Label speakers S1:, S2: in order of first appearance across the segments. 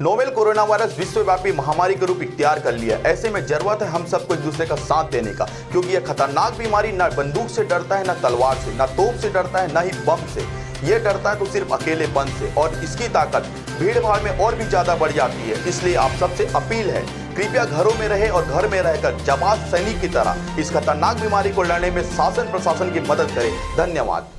S1: Novel corona virus विश्वव्यापी महामारी का रूप इख्तियार कर लिया। ऐसे में जरूरत है हम सबको एक दूसरे का साथ देने का, क्योंकि यह खतरनाक बीमारी न बंदूक से डरता है, न तलवार से, न तोप से डरता है, न ही बम से। ये डरता है तो सिर्फ अकेलेपन से, और इसकी ताकत भीड़ भाड़ में और भी ज्यादा बढ़ जाती है। इसलिए आप सबसे अपील है, कृपया घरों में रहे और घर में रहकर जाबाज सैनिक की तरह इस खतरनाक बीमारी को लड़ने में शासन प्रशासन की मदद करें। धन्यवाद।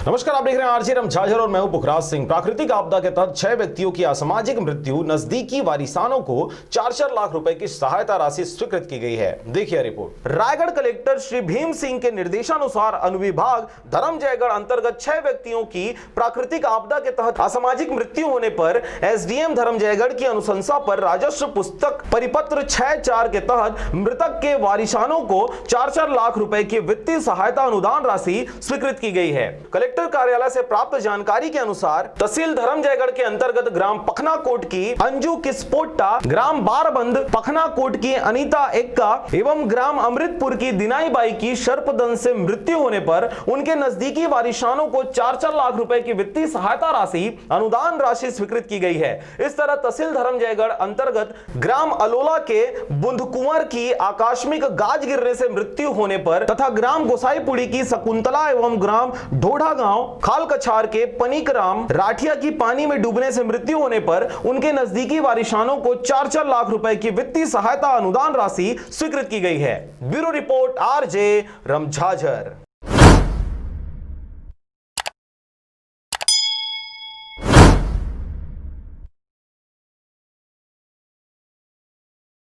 S2: नमस्कार, आप देख रहे हैं आरजे रमझाझर और मैं हूं पुखराज सिंह। प्राकृतिक आपदा के तहत 6 व्यक्तियों की असामाजिक मृत्यु, नजदीकी वारिसानों को 4-4 लाख रुपए की सहायता राशि स्वीकृत की गई है। देखिए रिपोर्ट। रायगढ़ कलेक्टर श्री भीम सिंह के निर्देशानुसार अनुविभाग धर्मजयगढ़ अंतर्गत 6 व्यक्तियों की प्राकृतिक आपदा के तहत असामाजिक मृत्यु होने पर एसडीएम धर्मजयगढ़ की अनुशंसा पर राजस्व पुस्तक परिपत्र 6-4 के तहत मृतक के वारिसानों को 4-4 लाख रुपए की वित्तीय सहायता अनुदान राशि स्वीकृत की गई है। कलेक्टर कार्यालय से प्राप्त जानकारी के अनुसार तहसील धर्मजयगढ़ के अंतर्गत ग्राम पखना कोट की अंजू किस्पोट्टा, ग्राम बारबंद पखना कोट की अनीता एक्का एवं ग्राम अमृतपुर की दिनाई बाई की सर्पदंश से मृत्यु होने पर उनके नजदीकी वारिसानों को 4-4 लाख रुपए की वित्तीय सहायता राशि अनुदान राशि स्वीकृत की गई है। इस तरह तहसील धर्मजयगढ़ अंतर्गत ग्राम अलोला के बुंद कुंवर की आकस्मिक गाज गिरने से मृत्यु होने पर तथा ग्राम गोसाईपुरी की शकुंतला एवं ग्राम ढोढ़ा गांव खाल कछार के पनिकराम राठिया की पानी में डूबने से मृत्यु होने पर उनके नजदीकी वारिसानों को 4-4 लाख रुपए की वित्तीय सहायता अनुदान राशि स्वीकृत की गई है। Bureau report, RJ रमझाझर।